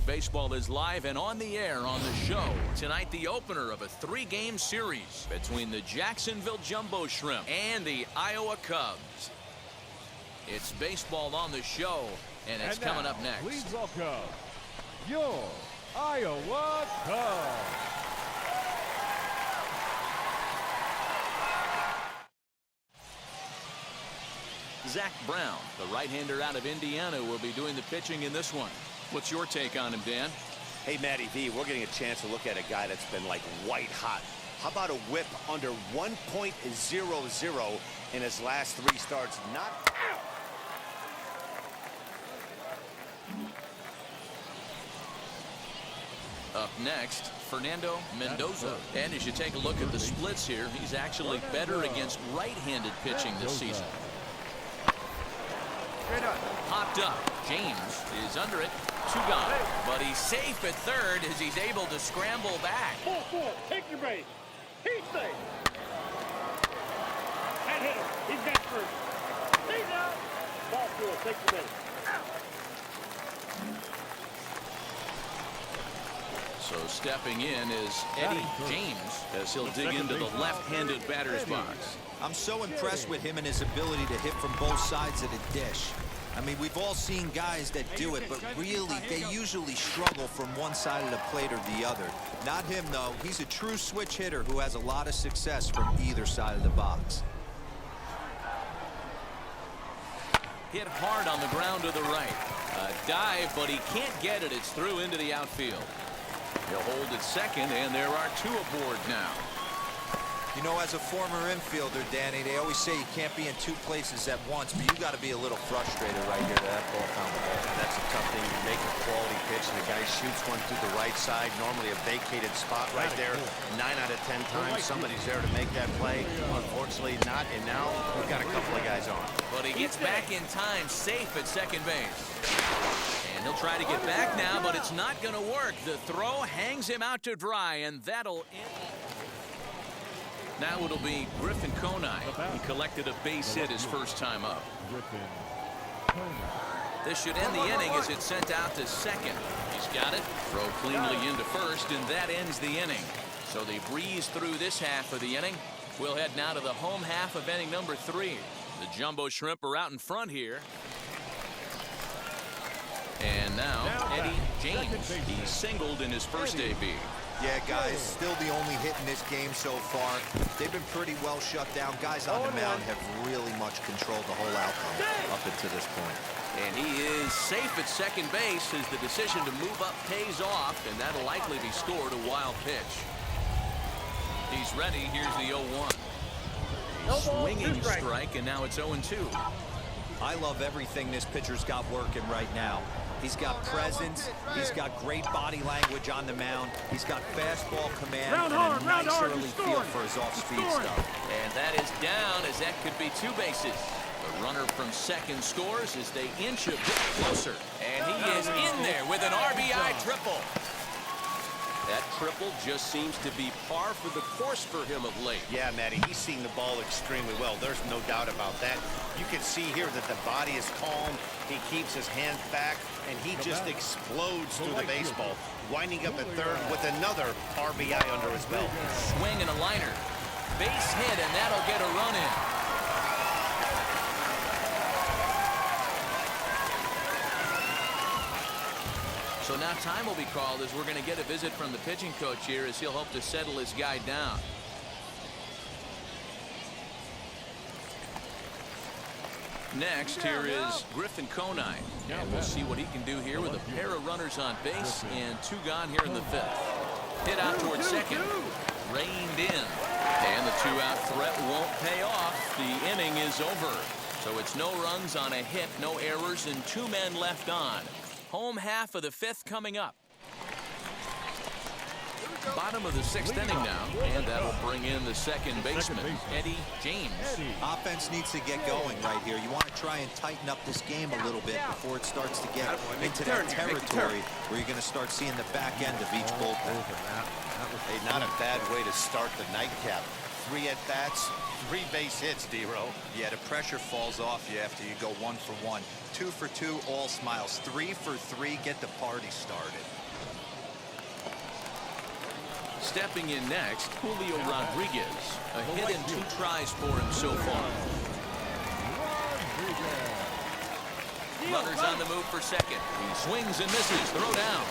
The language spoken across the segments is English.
Baseball is live and on the air on the show. Tonight, the opener of a 3-game series between the Jacksonville Jumbo Shrimp and the Iowa Cubs. It's baseball on the show, and it's coming up next. Please welcome your Iowa Cubs. Zach Brown, the right-hander out of Indiana, will be doing the pitching in this one. What's your take on him, Dan? Hey, Matty V, we're getting a chance to look at a guy that's been like white hot. How about a whip under 1.00 in his last 3 starts? Not Up next, Fernando Mendoza. And as you take a look at the splits here, he's actually better against right-handed pitching this season. Popped up. James is under it. 2 gone. But he's safe at third as he's able to scramble back. Full. Take your base. He's safe. That hit him. He's got first. He's out. Ball 4. Take your base. So stepping in is Eddie James as he'll dig into the left-handed batter's box. I'm so impressed with him and his ability to hit from both sides of the dish. I mean, we've all seen guys that do it, but really, they usually struggle from one side of the plate or the other. Not him, though. He's a true switch hitter who has a lot of success from either side of the box. Hit hard on the ground to the right. A dive, but he can't get it. It's through into the outfield. He'll hold at second, and there are 2 aboard now. You know, as a former infielder, Danny, they always say you can't be in 2 places at once, but you got to be a little frustrated right here to that ball found the ball. That's a tough thing. You make a quality pitch, and the guy shoots one through the right side, normally a vacated spot right there. 9 out of 10 times, somebody's there to make that play. Unfortunately, not, and now we've got a couple of guys on. But he gets back in time, safe at second base. And he'll try to get back now, but it's not going to work. The throw hangs him out to dry, and that'll end. Now it'll be Griffin Conine. He collected a base hit his first time up. This should end the inning as it's sent out to second. He's got it. Throw cleanly into first, and that ends the inning. So they breeze through this half of the inning. We'll head now to the home half of inning number 3. The Jumbo Shrimp are out in front here. And now Eddie James. He singled in his first AB. Yeah, guys, still the only hit in this game so far. They've been pretty well shut down. Guys on the mound have really much controlled the whole outcome up until this point. And he is safe at second base as the decision to move up pays off, and that'll likely be scored a wild pitch. He's ready. Here's the 0-1. Swinging strike, and now it's 0-2. I love everything this pitcher's got working right now. He's got presence. He's got great body language on the mound. He's got fastball command and a nice early feel for his off-speed stuff. And that is down as that could be 2 bases. The runner from second scores as they inch a bit closer. And he is in there with an RBI triple. That triple just seems to be par for the course for him of late. Yeah, Matty, he's seeing the ball extremely well. There's no doubt about that. You can see here that the body is calm. He keeps his hands back, and he just explodes through the baseball. Winding up at third with another RBI under his belt. Swing and a liner. Base hit, and that'll get a run in. So now time will be called as we're going to get a visit from the pitching coach here as he'll hope to settle his guy down. Next, here is Griffin Conine. And we'll see what he can do here with a pair of runners on base and 2 gone here in the 5th. Hit out towards second. Reined in. And the 2-out threat won't pay off. The inning is over. So it's no runs on a hit, no errors, and 2 men left on. Home half of the 5th coming up. Bottom of the 6th inning now, and that'll bring in the second baseman, Eddie James. Offense needs to get going right here. You want to try and tighten up this game a little bit before it starts to get into that territory where you're going to start seeing the back end of each bullpen. Hey, not a bad way to start the nightcap. 3 at-bats, 3 base hits, D-Row. Yeah, the pressure falls off you after you go 1 for 1. 2 for 2, all smiles. 3 for 3, get the party started. Stepping in next, Julio Rodriguez. A hit and 2 tries for him so far. Runners on the move for second. He swings and misses. Throw down.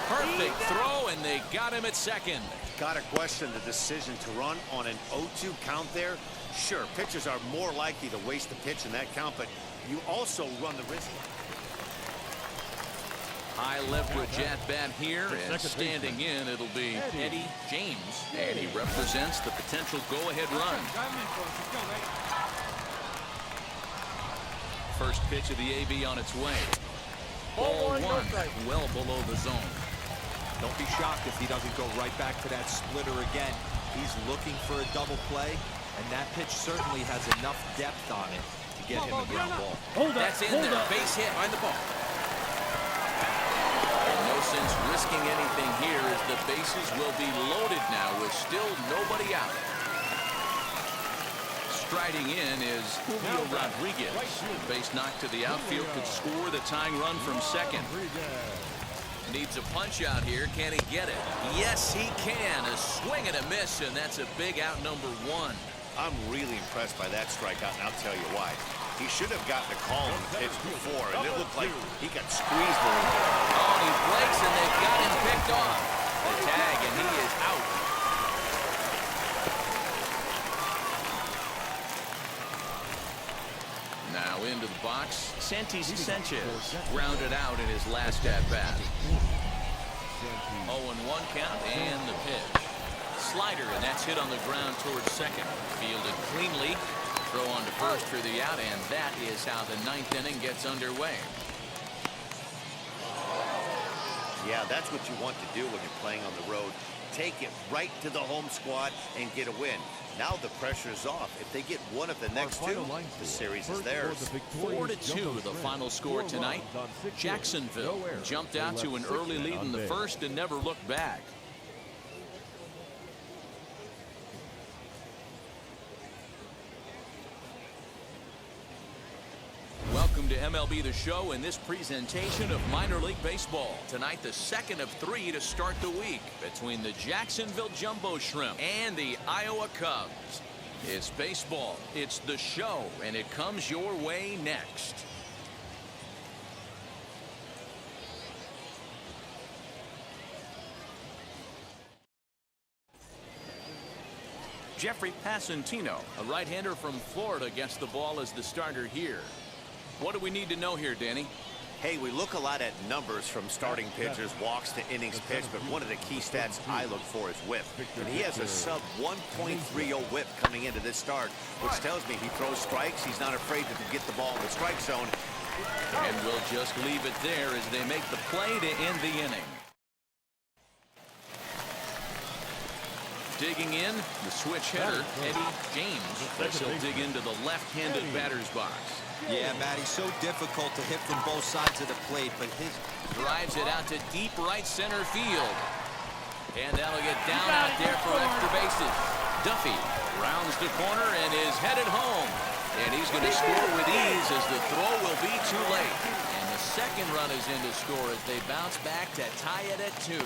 Perfect throw, and they got him at second. Got to question the decision to run on an 0-2 count there. Sure, pitchers are more likely to waste the pitch in that count, but you also run the risk. High leverage at bat here, and standing in, it'll be Eddie James, and he represents the potential go-ahead run. First pitch of the AB on its way. Ball 1, well below the zone. Don't be shocked if he doesn't go right back to that splitter again. He's looking for a double play, and that pitch certainly has enough depth on it to get him a ground ball. That's in there. Base hit behind the ball. And no sense risking anything here as the bases will be loaded now with still nobody out. Striding in is Julio Rodriguez. Base knock to the outfield could score the tying run from second. Needs a punch out here. Can he get it? Yes, he can. A swing and a miss, and that's a big out number 1. I'm really impressed by that strikeout, and I'll tell you why. He should have gotten a call on the pitch before, and it looked like he got squeezed a little bit. Oh, he breaks, and they've got him picked off. The tag, and he is out. Now into the box, Santis Sanchez grounded out in his last at-bat. 0-1 count, and the pitch. Slider, and that's hit on the ground towards second. Fielded cleanly. Throw on to first for the out, and that is how the 9th inning gets underway. Yeah, that's what you want to do when you're playing on the road. Take it right to the home squad and get a win. Now the pressure is off. If they get one of the next 2, the series is theirs. 4-2 the final score tonight. Jacksonville jumped out to an early lead in the first and never looked back. Welcome to MLB The Show in this presentation of minor league baseball. Tonight, the second of 3 to start the week between the Jacksonville Jumbo Shrimp and the Iowa Cubs. It's baseball, it's The Show, and it comes your way next. Jeffrey Passantino, a right-hander from Florida, gets the ball as the starter here. What do we need to know here, Danny? Hey, we look a lot at numbers from starting pitchers, walks to innings pitched, but one of the key stats I look for is whip. And he has a sub 1.30 whip coming into this start, which tells me he throws strikes. He's not afraid to get the ball in the strike zone. And we'll just leave it there as they make the play to end the inning. Digging in, the switch hitter, Eddie James. He'll dig into the left-handed batter's box. Yeah, Matty, so difficult to hit from both sides of the plate, but his drives it out to deep right center field. And that'll get down out there for extra bases. Duffy rounds the corner and is headed home. And he's going to score with ease as the throw will be too late. And the second run is in to score as they bounce back to tie it at 2.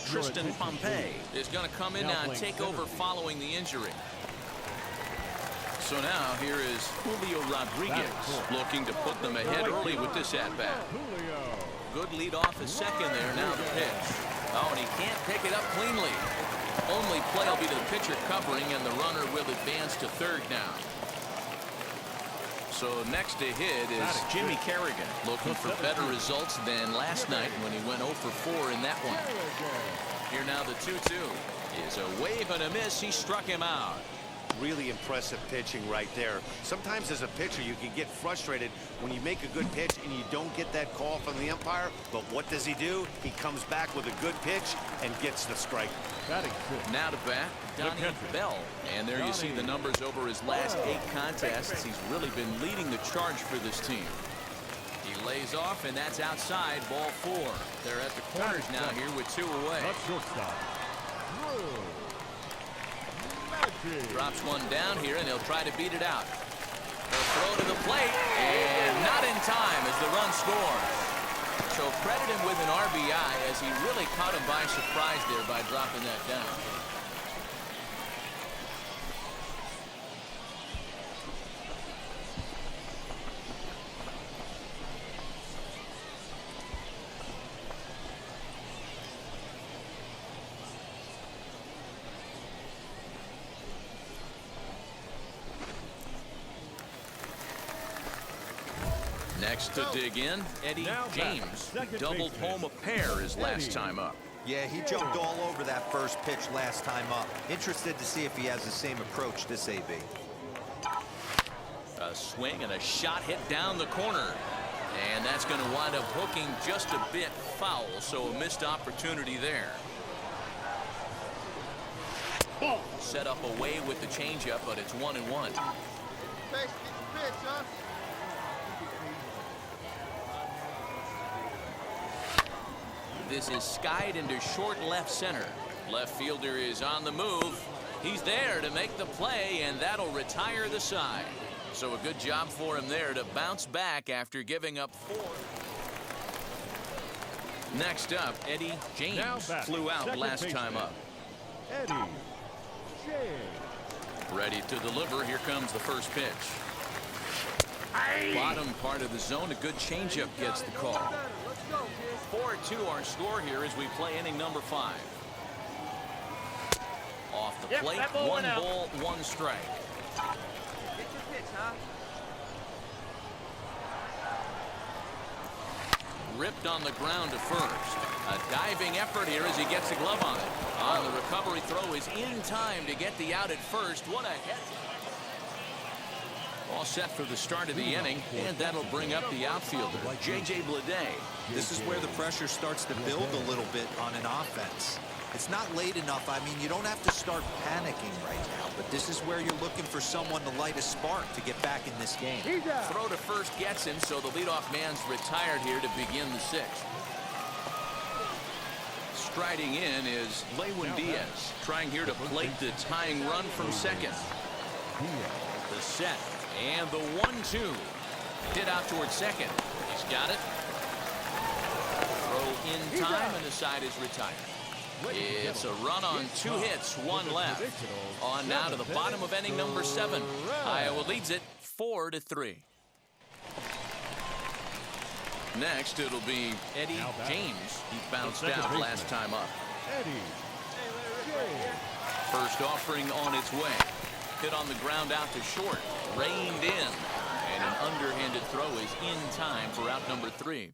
Tristan Pompey is going to come in now and take over following the injury. So now here is Julio Rodriguez looking to put them ahead early with this at-bat. Good lead off a second there. Now the pitch. Oh, and he can't pick it up cleanly. Only play will be to the pitcher covering, and the runner will advance to third now. So next to hit is Jimmy Kerrigan, looking for better results than last night when he went 0 for 4 in that one. Here now the 2-2 is a wave and a miss. He struck him out. Really impressive pitching right there. Sometimes as a pitcher you can get frustrated when you make a good pitch and you don't get that call from the umpire. But what does he do? He comes back with a good pitch and gets the strike. Now to bat, Donnie Bell. And there you see the numbers over his last 8 contests. He's really been leading the charge for this team. He lays off, and that's outside, ball 4. They're at the corners now here with 2 away. Drops one down here, and he'll try to beat it out. They'll throw to the plate, and not in time as the run scores. So credit him with an RBI as he really caught him by surprise there by dropping that down. Next to dig in, Eddie James, who doubled home a pair his last time up. Yeah, he jumped all over that first pitch last time up. Interested to see if he has the same approach this AB. A swing and a shot hit down the corner. And that's going to wind up hooking just a bit foul, so a missed opportunity there. Ball. Set up away with the changeup, but it's 1-1. This is skied into short left center. Left fielder is on the move. He's there to make the play, and that'll retire the side. So a good job for him there to bounce back after giving up 4. Next up, Eddie James flew out last time up. Eddie James. Ready to deliver. Here comes the first pitch. Bottom part of the zone. A good changeup gets the call. 4-2 our score here as we play inning number 5. Off the plate, 1 ball, 1 strike. Ripped on the ground to first. A diving effort here as he gets a glove on it. On the recovery throw is in time to get the out at first. What a hit. All set for the start of the inning, and that'll bring up the outfielder, J.J. Bleday. This is where the pressure starts to build a little bit on an offense. It's not late enough. I mean, you don't have to start panicking right now, but this is where you're looking for someone to light a spark to get back in this game. Throw to first gets him, so the leadoff man's retired here to begin the 6th. Striding in is Lewin Diaz, trying here to plate the tying run from second. The set. And the 1-2. Hit out towards second. He's got it. Throw in time, and the side is retired. It's a run on 2 hits, 1 left. On now to the bottom of inning number 7. Iowa leads it 4-3. Next, it'll be Eddie James. He bounced out last time up. First offering on its way. Hit on the ground out to short. Reined in. And an underhanded throw is in time for out number 3.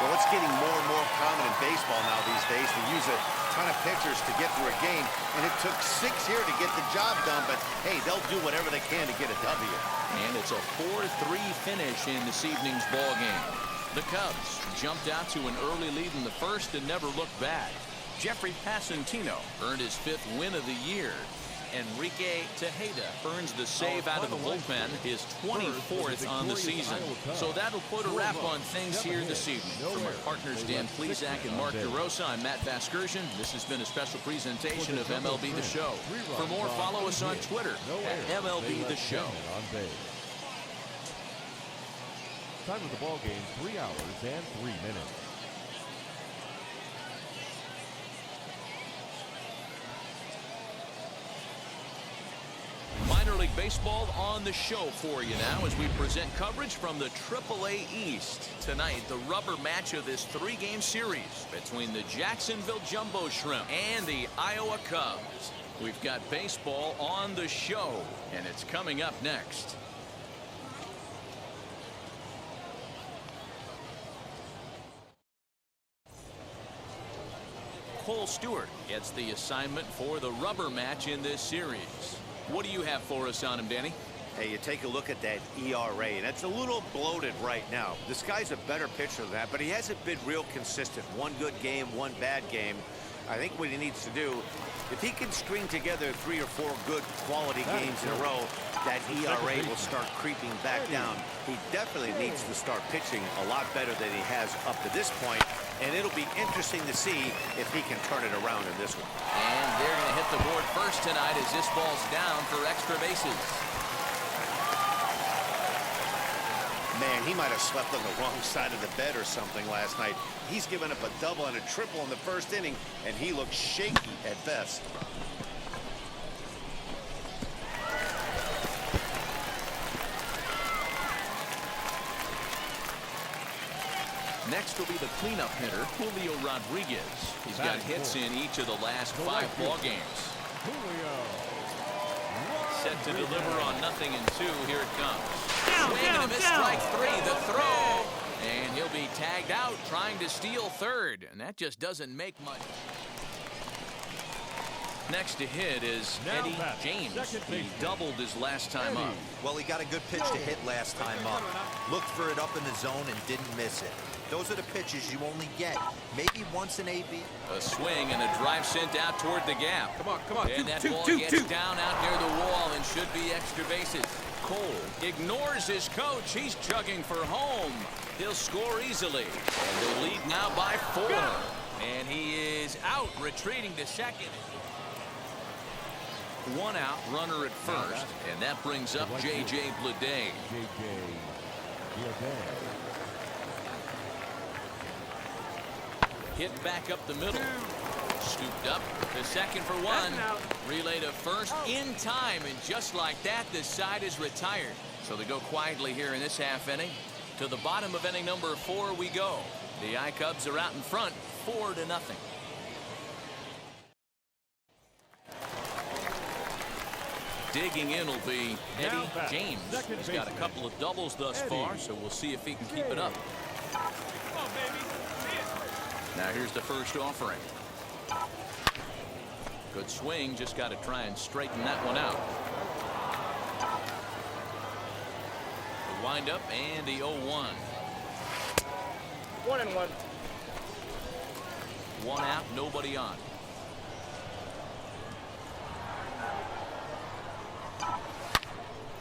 Well, it's getting more and more common in baseball now these days to use a ton of pitchers to get through a game. And it took 6 here to get the job done. But, hey, they'll do whatever they can to get a W. And it's a 4-3 finish in this evening's ball game. The Cubs jumped out to an early lead in the first and never looked back. Jeffrey Passantino earned his 5th win of the year. Enrique Tejeda earns the save out of the bullpen, his 24th on the season. So that'll put a wrap on things here this evening. From our partners Dan Plesac and Mark DeRosa, I'm Matt Vasgersian. This has been a special presentation of MLB The Show. For more, follow us on Twitter at MLB The Show. Time of the ball game, 3 hours and 3 minutes. Minor League Baseball on the show for you now as we present coverage from the AAA East. Tonight, the rubber match of this 3-game series between the Jacksonville Jumbo Shrimp and the Iowa Cubs. We've got baseball on the show, and it's coming up next. Cole Stewart gets the assignment for the rubber match in this series. What do you have for us on him, Danny? Hey, you take a look at that ERA, and it's a little bloated right now. This guy's a better pitcher than that, but he hasn't been real consistent. 1 good game, 1 bad game. I think what he needs to do, if he can string together 3 or 4 good quality games in a row, that ERA will start creeping back down. He definitely needs to start pitching a lot better than he has up to this point, and it'll be interesting to see if he can turn it around in this one. And they're going to hit the board first tonight as this ball's down for extra bases. Man, he might have slept on the wrong side of the bed or something last night. He's given up a double and a triple in the first inning, and he looks shaky at best. Next will be the cleanup hitter, Julio Rodriguez. He's got hits in each of the last 5 ball games. Set to deliver on 0-2. Here it comes. Swing and a miss, strike 3. The throw. And he'll be tagged out trying to steal third. And that just doesn't make much. Next to hit is Eddie James. He doubled his last time up. Well, he got a good pitch to hit last time up. Looked for it up in the zone and didn't miss it. Those are the pitches you only get maybe once in AB. A swing and a drive sent out toward the gap. Come on. And that ball gets down out near the wall and should be extra bases. Cole ignores his coach. He's chugging for home. He'll score easily. And they lead now by 4. And he is out, retreating to second. 1 out, runner at first. And that brings up J.J. Bleday. Hit back up the middle. Scooped up to second for 1. Relay to first in time. And just like that, the side is retired. So they go quietly here in this half inning. To the bottom of inning number 4 we go. The I-Cubs are out in front, 4-0. Digging in will be Eddie James. He's got a couple of doubles thus far, so we'll see if he can keep it up. Now here's the first offering. Good swing, just got to try and straighten that one out. The windup and the 0-1. 1-1. 1 out, nobody on.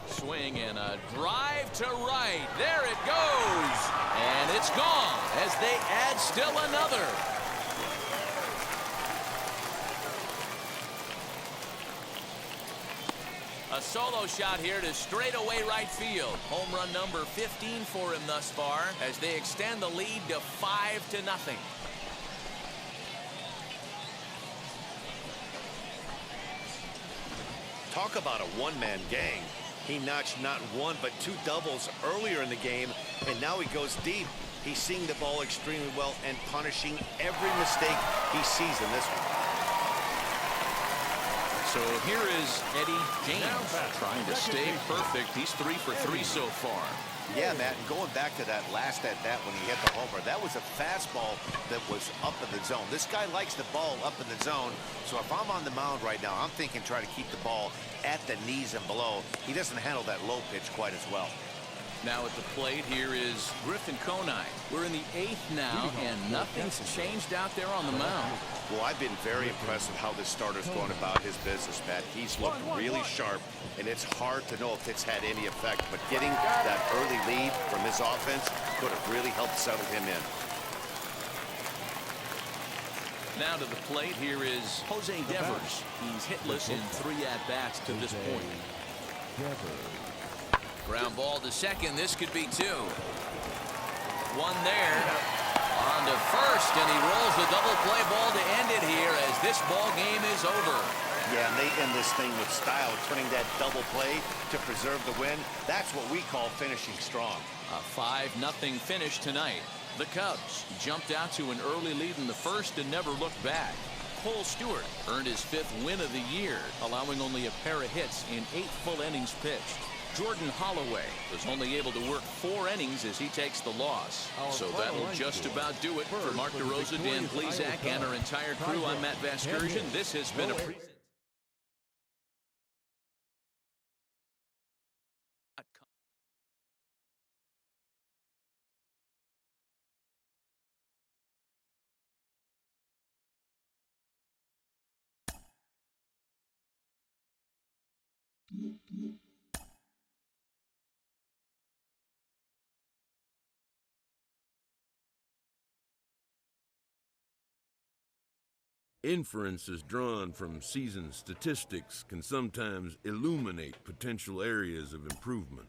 Swing and a drive to right. There it goes. And it's gone as they add still another. A solo shot here to straightaway right field. Home run number 15 for him thus far as they extend the lead to 5-0. Talk about a one-man gang. He notched not 1 but 2 doubles earlier in the game, and now he goes deep. He's seeing the ball extremely well and punishing every mistake he sees in this one. So here is Eddie James trying to stay perfect. He's 3 for 3 so far. Yeah, Matt, and going back to that last at-bat when he hit the homer, that was a fastball that was up in the zone. This guy likes the ball up in the zone, so if I'm on the mound right now, I'm thinking try to keep the ball at the knees and below. He doesn't handle that low pitch quite as well. Now at the plate, here is Griffin Conine. We're in the 8th now, and nothing's changed out there on the mound. Well, I've been very impressed with how this starter's going about his business, Matt. He's looked really sharp, and it's hard to know if it's had any effect, but getting that early lead from his offense could have really helped settle him in. Now to the plate, here is Jose Devers. He's hitless in 3 at-bats to this point. Ground ball to second. This could be 2. 1 there. On to first, and he rolls the double play ball to end it here as this ball game is over. Yeah, and they end this thing with style, turning that double play to preserve the win. That's what we call finishing strong. A 5-0 finish tonight. The Cubs jumped out to an early lead in the first and never looked back. Cole Stewart earned his 5th win of the year, allowing only a pair of hits in 8 full innings pitched. Jordan Holloway was only able to work 4 innings as he takes the loss. So that'll just about do it for Mark DeRosa, Dan Plesac, and our entire crew. I'm Matt Vasgersian. This has been a presentation. Inferences drawn from season statistics can sometimes illuminate potential areas of improvement.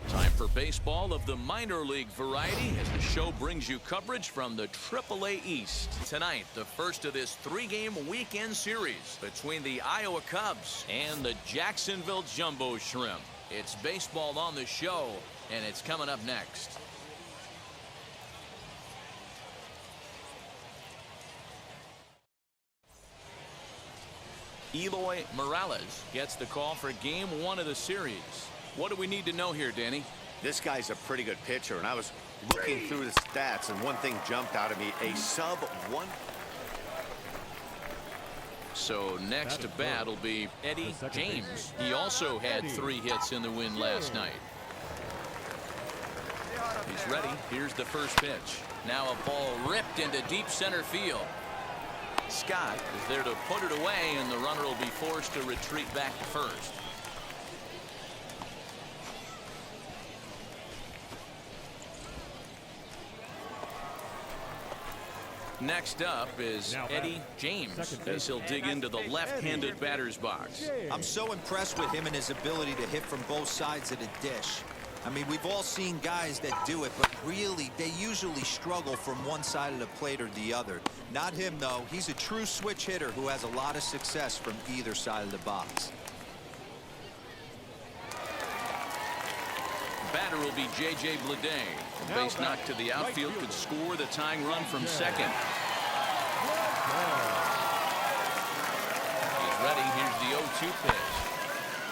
Time for baseball of the minor league variety as the show brings you coverage from the AAA East. Tonight, the first of this three-game weekend series between the Iowa Cubs and the Jacksonville Jumbo Shrimp. It's baseball on the show, and it's coming up next. Eloy Morales gets the call for game one of the series. What do we need to know here, Danny? This guy's a pretty good pitcher, and I was looking through the stats, and one thing jumped out at me, a sub-1. So next to bat will be Eddie James. He also had 3 hits in the win last night. He's ready. Here's the first pitch. Now a ball ripped into deep center field. Scott is there to put it away, and the runner will be forced to retreat back to first. Next up is Eddie James as he'll dig into the left-handed batter's box. I'm so impressed with him and his ability to hit from both sides of the dish. I mean, we've all seen guys that do it, but really, they usually struggle from one side of the plate or the other. Not him, though. He's a true switch hitter who has a lot of success from either side of the box. Batter will be J.J. Bleday. The base knock to the outfield could score the tying run from second. He's ready. Here's the 0-2 pitch.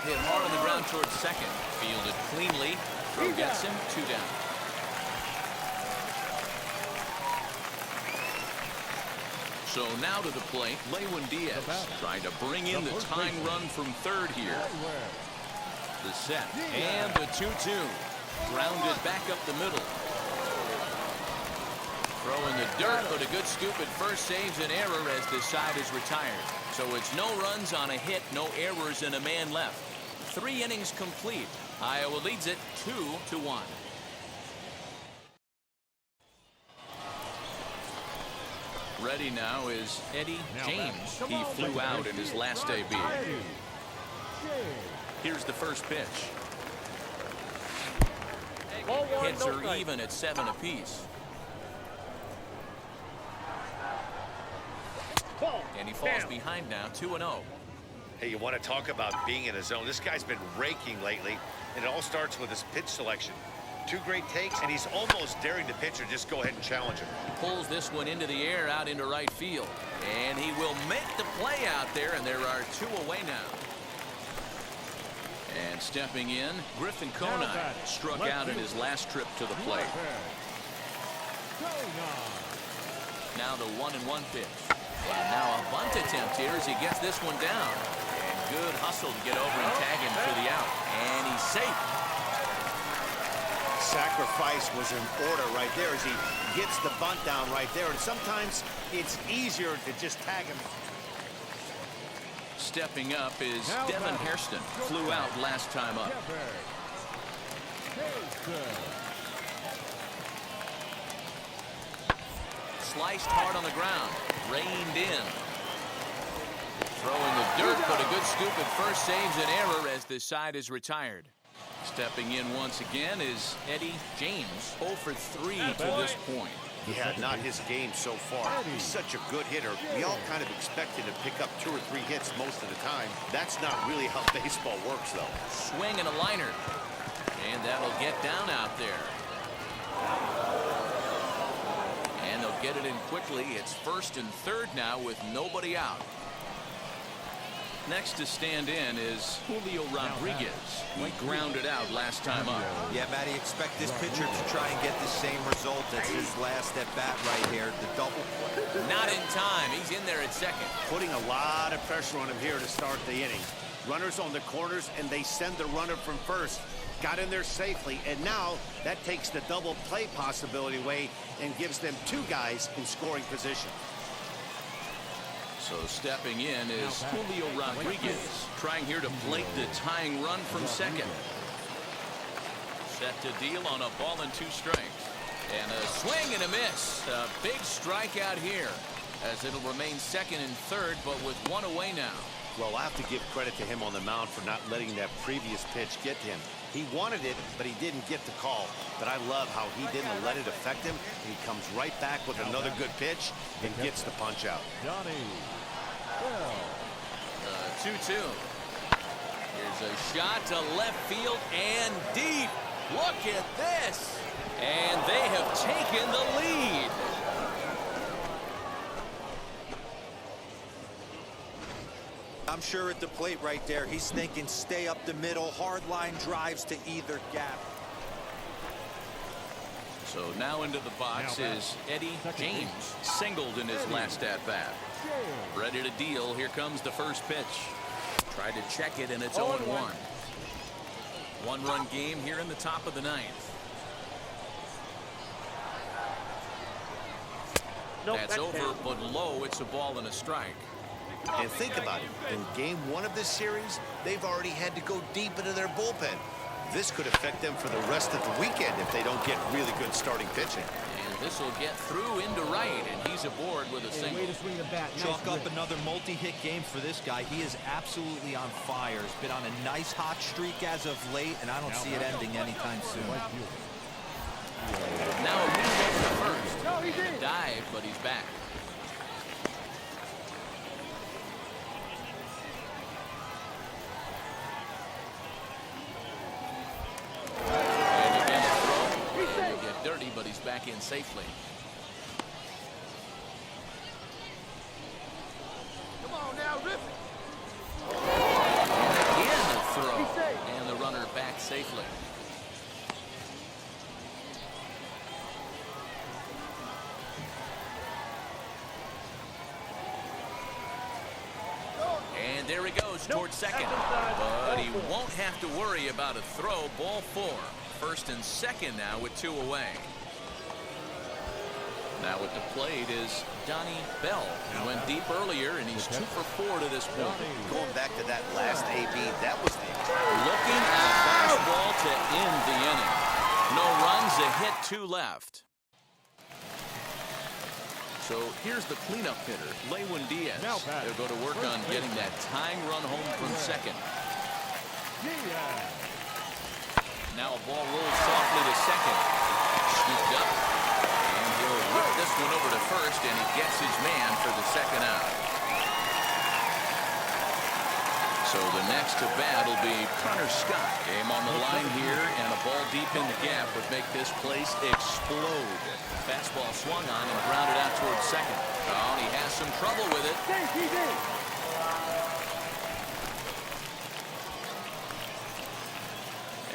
Hit hard on the ground towards second. Fielded cleanly. Throw gets him 2 down. So now to the plate, Lewin Diaz trying to bring in the tying run from third here. The set and the 2-2. Grounded back up the middle. Throw in the dirt, but a good scoop at first saves an error as the side is retired. So it's no runs on a hit, no errors, and a man left. 3 innings complete. Iowa leads it 2-1. Ready now is Eddie James. He flew out in his last AB. Here's the first pitch. Hits are even at 7 apiece. And he falls behind now, 2-0. Hey, you want to talk about being in a zone? This guy's been raking lately, and it all starts with his pitch selection. 2 great takes, and he's almost daring the pitcher just go ahead and challenge him. Pulls this one into the air out into right field. And he will make the play out there, and there are 2 away now. And stepping in, Griffin Conine struck out in his last trip to the plate. Now the 1-1 pitch. And now a bunt attempt here as he gets this one down. And good hustle to get over and tag him for the out. And he's safe. Sacrifice was in order right there as he gets the bunt down right there. And sometimes it's easier to just tag him. Stepping up is Devin Hairston. Flew out last time up. Sliced hard on the ground. Reined in. Throwing the dirt, but a good scoop at first saves an error as this side is retired. Stepping in once again is Eddie James. 0 for 3 to this point. Yeah, not his game so far. He's such a good hitter. We all kind of expect him to pick up 2 or 3 hits most of the time. That's not really how baseball works, though. Swing and a liner. And that'll get down out there. And they'll get it in quickly. It's 1st and 3rd now with nobody out. Next to stand in is Julio Rodriguez. He grounded out last time up. Yeah, Matty, expect this pitcher to try and get the same result as his last at bat right here. The double play. Not in time. He's in there at second. Putting a lot of pressure on him here to start the inning. Runners on the corners, and they send the runner from first. Got in there safely, and now that takes the double play possibility away and gives them 2 guys in scoring position. So stepping in is Julio Rodriguez, trying here to blink the tying run from second. Set to deal on a ball and 2 strikes. And a swing and a miss. A big strikeout here, as it'll remain 2nd and 3rd, but with 1 away now. Well, I have to give credit to him on the mound for not letting that previous pitch get to him. He wanted it, but he didn't get the call. But I love how he didn't let it affect him. He comes right back with another good pitch and gets the punch out. 2-2. Here's a shot to left field and deep. Look at this. And they have taken the lead. I'm sure at the plate right there, he's thinking stay up the middle, hard line drives to either gap. So now into the box is Eddie James, singled in his last at-bat. Ready to deal. Here comes the first pitch. Tried to check it, and it's 0-1. 1-run game here in the top of the 9th. That's over, but low. It's a ball and a strike. And think about it. In game 1 of this series, they've already had to go deep into their bullpen. This could affect them for the rest of the weekend if they don't get really good starting pitching. And this will get through into right, and he's aboard with a single. Chalk up another multi-hit game for this guy. He is absolutely on fire. He's been on a nice hot streak as of late, and I don't see it ending anytime soon. Now a move over to first. And a dive, but he's back. And again a throw. And he'll get dirty, but he's back in safely. Come on now, rip it. And again a throw. And the runner back safely. And there he goes towards second. But he won't have to worry about a throw. Ball 4. 1st and 2nd now with 2 away. Now at the plate is Donnie Bell. He went deep earlier, and he's 2 for 4 to this point. Going back to that last AB, that was the Looking at a fastball to end the inning. No runs, a hit, 2 left. So here's the cleanup hitter, Lewin Diaz. They'll go to work on getting that tying run home from second. Now a ball rolls softly to second. Scooped up. And he'll whip this one over to first, and he gets his man for the 2nd out. So the next to bat will be Connor Scott. Game on the line here, and a ball deep in the gap would make this place explode. Fastball swung on and grounded out towards second. Oh, and he has some trouble with it.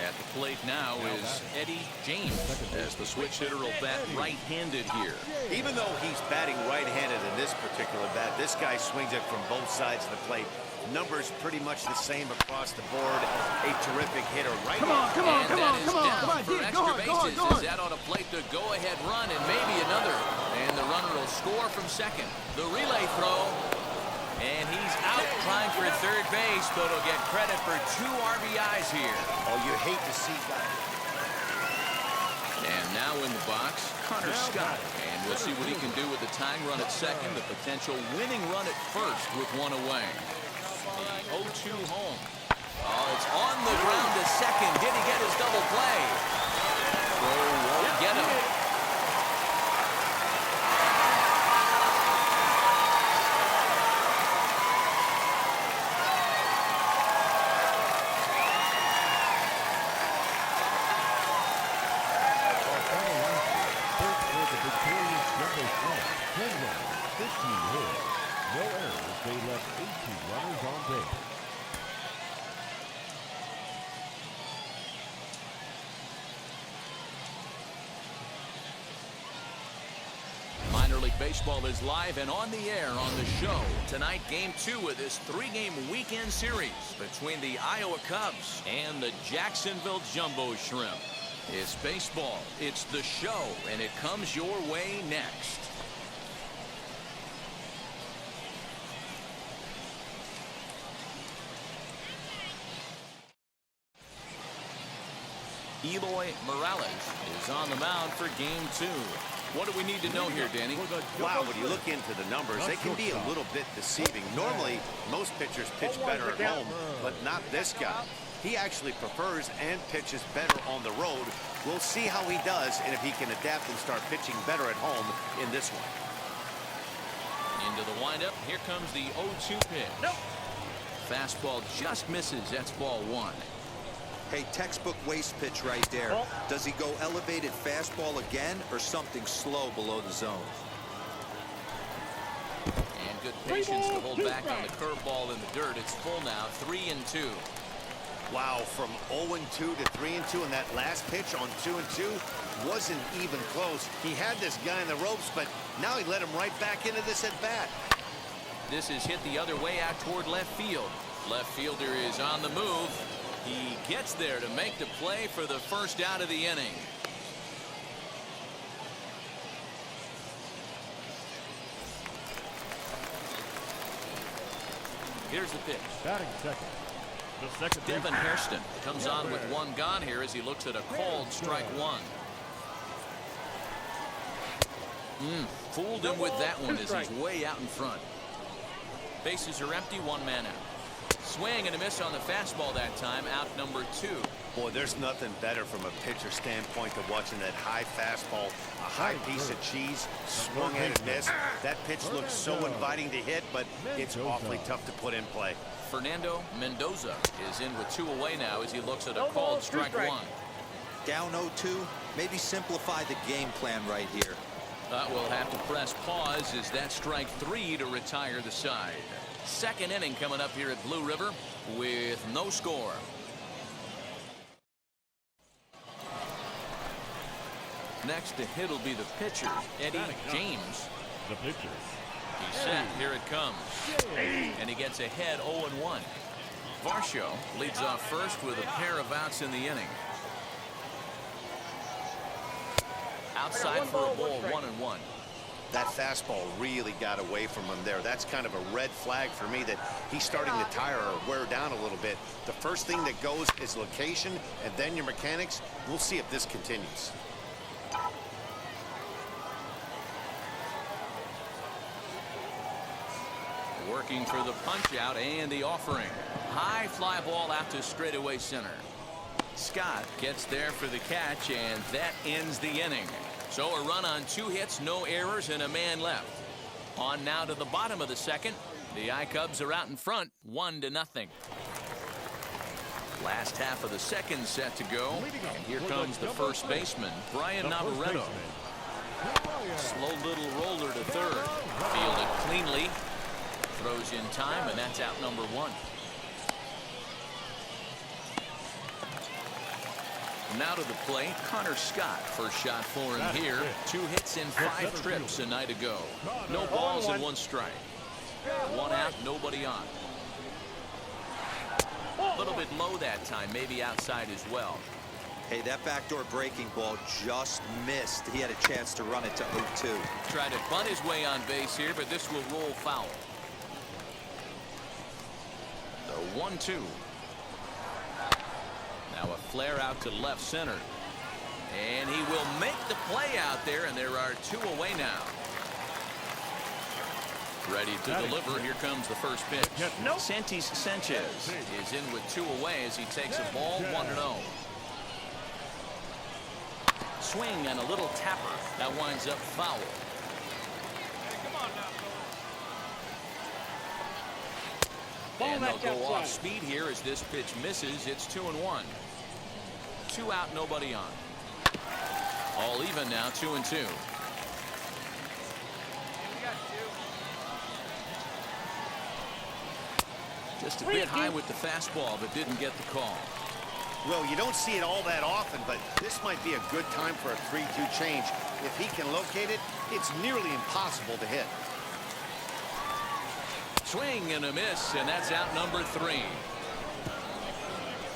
At the plate now is Eddie James, as the switch hitter will bat right-handed here. Even though he's batting right-handed in this particular bat, this guy swings it from both sides of the plate. Numbers pretty much the same across the board. A terrific hitter right Come on, come on, and come that on, is come on, down come on, for Deke, extra go on, bases. go on. Is that on a plate to go-ahead run and maybe another? And the runner will score from second. The relay throw. And he's out trying for third base, but he'll get credit for 2 RBIs here. Oh, you hate to see that. And now in the box, Connor Scott. And we'll see what he can do with the tying run at second, the potential winning run at first with 1 away. The 0-2 home. Oh, it's on the ground to second. Did he get his double play? Throw won't get him. 10 runs, 15 hits, no errors. They left 18 runners on base. Minor League Baseball is live and on the air on the show. Tonight, Game 2 of this 3-game weekend series between the Iowa Cubs and the Jacksonville Jumbo Shrimp. It's baseball, it's the show, and it comes your way next. Eloy Morales is on the mound for Game 2. What do we need to know here, Danny? Wow, when you look into the numbers, they can be a little bit deceiving. Normally, most pitchers pitch better at home, but not this guy. He actually prefers and pitches better on the road. We'll see how he does and if he can adapt and start pitching better at home in this one. Into the windup. Here comes the 0-2 pitch. Nope. Fastball just misses. That's ball 1. Hey, textbook waste pitch right there. Does he go elevated fastball again or something slow below the zone? And good patience to hold back on the curveball in the dirt. It's full now, 3-2. Wow, from 0-2 to 3-2, and that last pitch on 2-2 wasn't even close. He had this guy in the ropes, but now he let him right back into this at bat. This is hit the other way out toward left field. Left fielder is on the move. He gets there to make the play for the first out of the inning. Here's the pitch. Batting second. The second Devin Hairston comes on with 1 gone here as he looks at a called strike 1. Fooled him with that one as he's way out in front. Bases are empty, 1 man out. Swing and a miss on the fastball that time, out number 2. Boy, there's nothing better from a pitcher standpoint than watching that high fastball, a high piece of cheese, swung at and missed. That pitch looks so inviting to hit, but it's awfully tough to put in play. Fernando Mendoza is in with 2 away now as he looks at a called strike 1. Down 0-2, maybe simplify the game plan right here. We'll have to press pause as that strike 3 to retire the side. Second inning coming up here at Blue River with no score. Next to hit will be the pitcher, Eddie James. The pitcher. He's set. Here it comes. And he gets ahead 0-1. Varsho leads off first with a pair of outs in the inning. Outside for a ball, 1-1. That fastball really got away from him there. That's kind of a red flag for me that he's starting to tire or wear down a little bit. The first thing that goes is location and then your mechanics. We'll see if this continues. Working for the punch out and the offering. High fly ball out to straightaway center. Scott gets there for the catch, and that ends the inning. So a run on 2 hits, no errors, and a man left. On now to the bottom of the second. The I-Cubs are out in front, 1-0. Last half of the second set to go. And here comes the first baseman, Brian Navarretto. Slow little roller to third. Fielded cleanly. Throws in time, and that's out number 1. Now to the plate, Connor Scott. First shot for him here. 2 hits in 5 trips a night ago. No balls and 1 strike. 1 out, nobody on. A little bit low that time, maybe outside as well. Hey, that backdoor breaking ball just missed. He had a chance to run it to 0-2. Tried to bunt his way on base here, but this will roll foul. The 1-2. Now a flare out to left center. And he will make the play out there, and there are 2 away now. Ready to deliver. Here comes the first pitch. Santis Sanchez is in with 2 away as he takes a ball, 1-0. Swing and a little tapper. That winds up foul. And they'll go off speed here as this pitch misses. It's 2-1. 2 out, nobody on. All even now, 2-2. Just a bit high with the fastball, but didn't get the call. Well, you don't see it all that often, but this might be a good time for a 3-2 change. If he can locate it, it's nearly impossible to hit. Swing and a miss, and that's out number 3.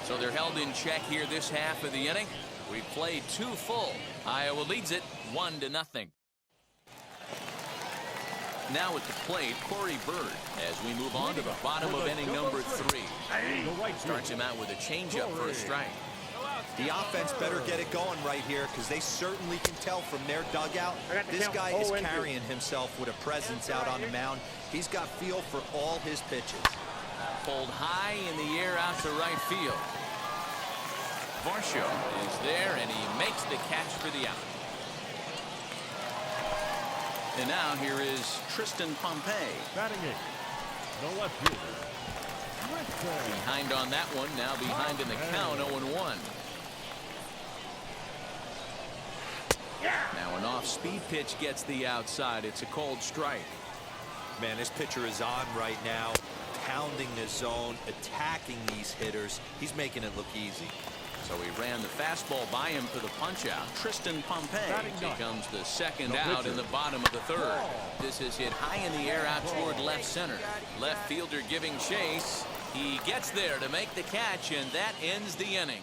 So they're held in check here this half of the inning. We've played 2 full. Iowa leads it 1-0. Now at the plate, Corey Bird, as we move on to the bottom of inning number 3. Starts him out with a changeup for a strike. The offense better get it going right here, because they certainly can tell from their dugout. This guy is carrying himself with a presence out on the mound. He's got feel for all his pitches. Pulled high in the air out to right field. Varsho is there, and he makes the catch for the out. And now here is Tristan Pompey. Batting it, the left fielder. Behind on that one, now behind in the count, 0-1. Now an off-speed pitch gets the outside. It's a cold strike. Man, this pitcher is on right now, pounding the zone, attacking these hitters. He's making it look easy. So he ran the fastball by him for the punch-out. Tristan Pompey becomes the second out in the bottom of the 3rd. This is hit high in the air out toward left center. Left fielder giving chase. He gets there to make the catch, and that ends the inning.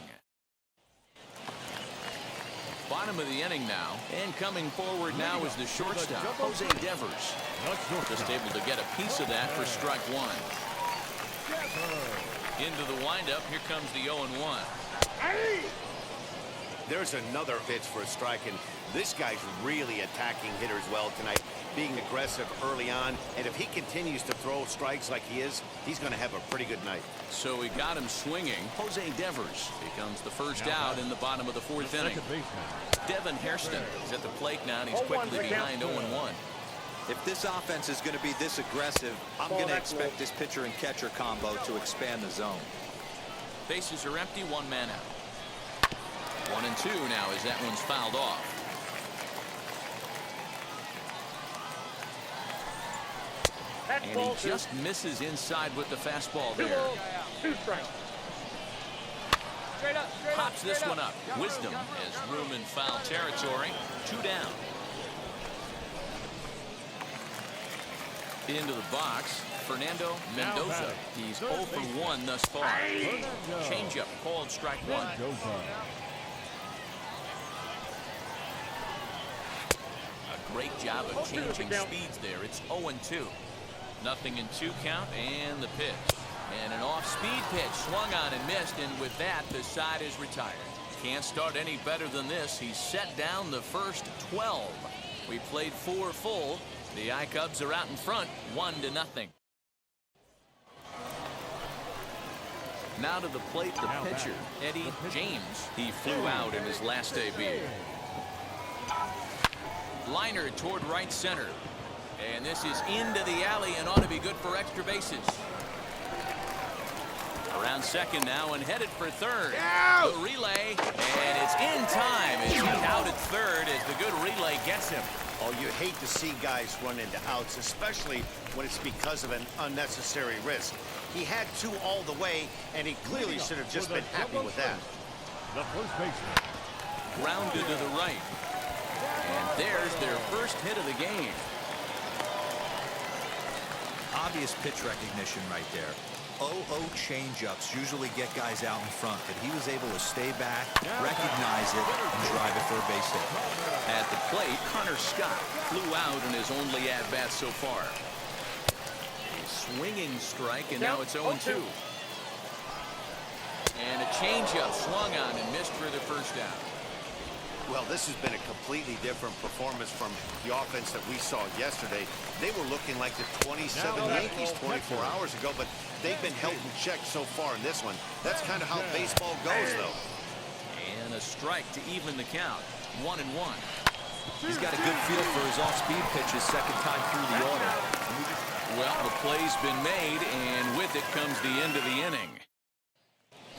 Bottom of the inning now, and coming forward now is the shortstop, Jose Devers. Just able to get a piece of that for strike 1. Into the windup, here comes the 0-1. There's another pitch for a strike, and this guy's really attacking hitters well tonight, being aggressive early on, and if he continues to throw strikes like he is, he's going to have a pretty good night. So he got him swinging. Jose Devers becomes the first out in the bottom of the 4th inning. Devin Hairston is at the plate now, and he's quickly behind 0-1. If this offense is going to be this aggressive, I'm going to expect this pitcher and catcher combo to expand the zone. Bases are empty, 1 man out. 1-2 now as that one's fouled off. And he just misses inside with the fastball there. 2 strikes. Pops this one up. Wisdom has room in foul territory. 2 down. Into the box, Fernando Mendoza. He's 0 for 1 thus far. Changeup called strike 1. A great job of changing speeds there. It's 0-2. Nothing in 2 count, and the pitch. And an off-speed pitch swung on and missed, and with that, the side is retired. Can't start any better than this. He's set down the first 12. We played 4 full. The I-Cubs are out in front, 1-0. Now to the plate, the pitcher, Eddie James. He flew out in his last AB. Liner toward right center. And this is into the alley and ought to be good for extra bases. Around second now and headed for third. The relay, and it's in time as he's out at third as the good relay gets him. Oh, you hate to see guys run into outs, especially when it's because of an unnecessary risk. He had 2 all the way, and he clearly should have just been happy with that. The first baseman. Grounded to the right. And there's their first hit of the game. Obvious pitch recognition right there. 0-0 changeups usually get guys out in front, but he was able to stay back, recognize it, and drive it for a base hit. At the plate, Connor Scott flew out in his only at-bat so far. A swinging strike, and now it's 0-2. And a changeup swung on and missed for the first out. Well, this has been a completely different performance from the offense that we saw yesterday. They were looking like the 27 Yankees 24 hours ago, but they've been held in check so far in this one. That's kind of how baseball goes, though. And a strike to even the count. 1-1. He's got a good feel for his off-speed pitches second time through the order. Well, the play's been made, and with it comes the end of the inning.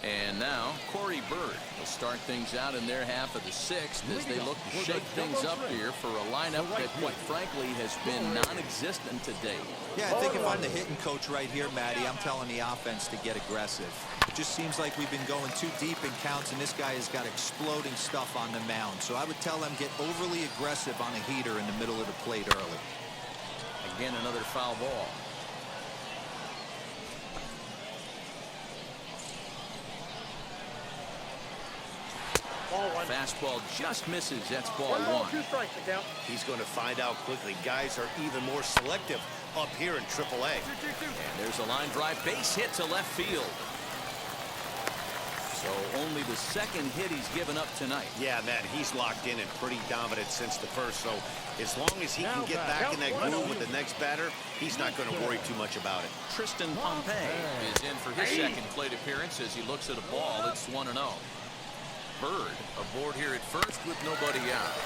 And now Corey Bird will start things out in their half of the sixth as they look to shake things up here for a lineup that, quite frankly, has been non-existent to date. Yeah, I think if I'm the hitting coach right here, Matty, I'm telling the offense to get aggressive. It just seems like we've been going too deep in counts, and this guy has got exploding stuff on the mound. So I would tell them get overly aggressive on a heater in the middle of the plate early. Again, another foul ball. Fastball just misses. That's ball one. 2 strikes to count. He's going to find out quickly. Guys are even more selective up here in AAA. And there's a line drive base hit to left field. So only the second hit he's given up tonight. Yeah, Matt, he's locked in and pretty dominant since the first. So as long as he can get back in that groove with the next batter, he's not going to worry too much about it. Tristan Pompey is in for his second plate appearance as he looks at a ball. It's 1-0. Bird aboard here at first with nobody out.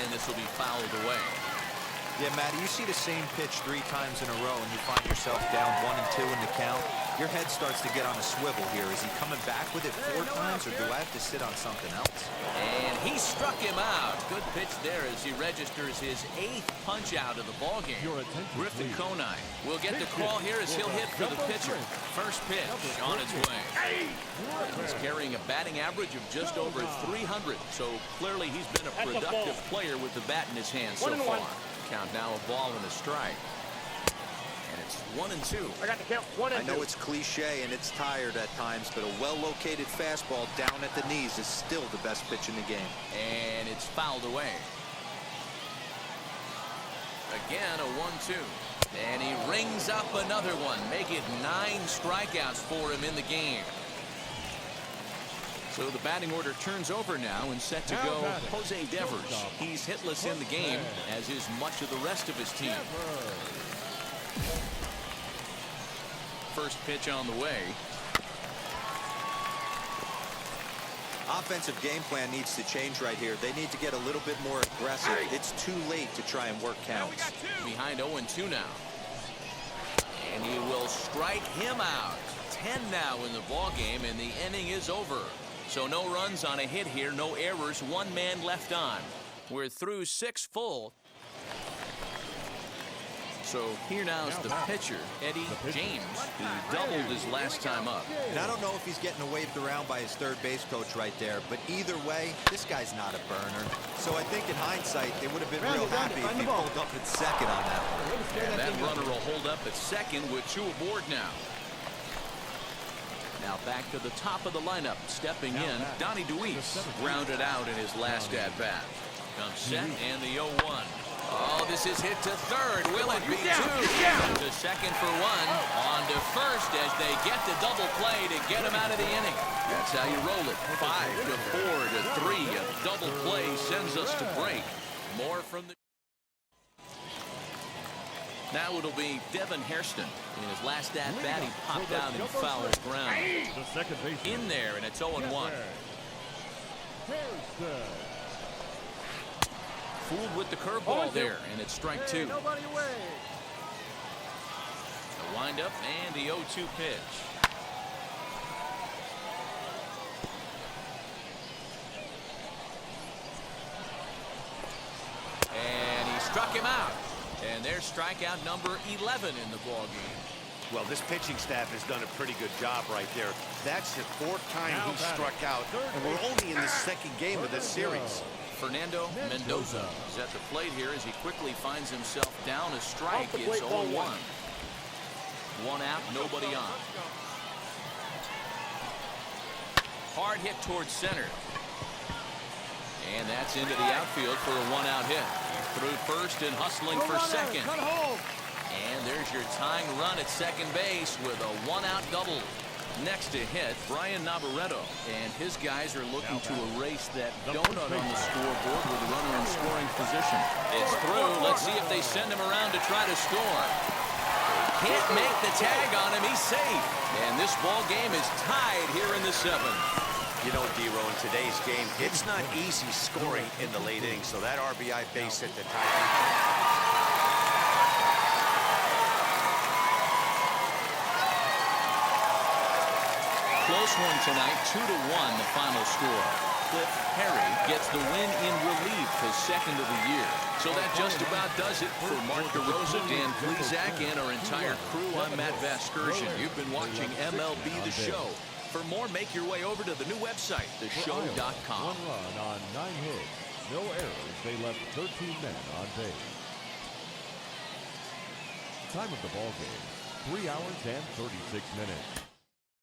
And this will be fouled away. Yeah, Matty, you see the same pitch 3 times in a row and you find yourself down 1 and 2 in the count. Your head starts to get on a swivel here. Is he coming back with it 4 times, or do I have to sit on something else? And he struck him out. Good pitch there as he registers his 8th punch out of the ballgame. Griffin Conine will get the call here as he'll hit for the pitcher. First pitch on its way. He's carrying a batting average of just over 300, so clearly he's been a productive player with the bat in his hand so far. Count now, a ball and a strike. And it's 1-2. I got the count. 1-2. I know it's cliche and it's tired at times, but a well-located fastball down at the knees is still the best pitch in the game. And it's fouled away. Again, a 1-2. And he rings up another one. Make it 9 strikeouts for him in the game. So the batting order turns over now and set to go Jose Devers. He's hitless in the game, as is much of the rest of his team. First pitch on the way. Offensive game plan needs to change right here. They need to get a little bit more aggressive. It's too late to try and work counts. Behind 0-2 now. And he will strike him out. 10 now in the ball game, and the inning is over. So no runs on a hit here, no errors, 1 man left on. We're through 6 full. So here now is the pitcher, Eddie James, who doubled his last time up. And I don't know if he's getting waved around by his third base coach right there, but either way, this guy's not a burner. So I think in hindsight, they would have been real happy if he pulled up at second on that one. And that runner will hold up at second with 2 aboard now. Now back to the top of the lineup. Stepping in, Donnie DeWeese grounded out in his last at-bat. Comes set and the 0-1. Oh, this is hit to third. Will it be 2? To second for 1. On to first as they get the double play to get him out of the inning. That's how you roll it. 5 to 4 to 3. A double play sends us to break. More from the... Now it'll be Devin Hairston. In his last at-bat, he popped out in foul ground. In there, and it's 0-1. Fooled with the curveball there, and it's strike 2. The windup and the 0-2 pitch. And he struck him out. And there's strikeout number 11 in the ballgame. Well, this pitching staff has done a pretty good job right there. That's the 4th time he struck out, and we're only in the 2nd game of this series. Fernando Mendoza is at the plate here as he quickly finds himself down a strike. It's 0-1. 1 out, nobody on. Hard hit towards center. And that's into the outfield for a 1-out hit. Through first and hustling for second. And there's your tying run at second base with a 1-out double. Next to hit, Brian Navarreto, and his guys are looking to erase that donut on the scoreboard with a runner in scoring position. It's through. Let's see if they send him around to try to score. Can't make the tag on him. He's safe. And this ball game is tied here in the 7th. You know, D-Row, in today's game, it's not easy scoring in the late innings, so that RBI base hit the tie. close one tonight, 2-1 the final score. Cliff Harry gets the win in relief, his second of the year. So that just about does it for Mark DeRosa, Dan Plesac, and our entire crew. I'm Matt Vasgersian. You've been watching MLB The Show. For more, make your way over to the new website, theshow.com. One run on 9 hits. No errors. They left 13 men on base. Time of the ball game, 3 hours and 36 minutes.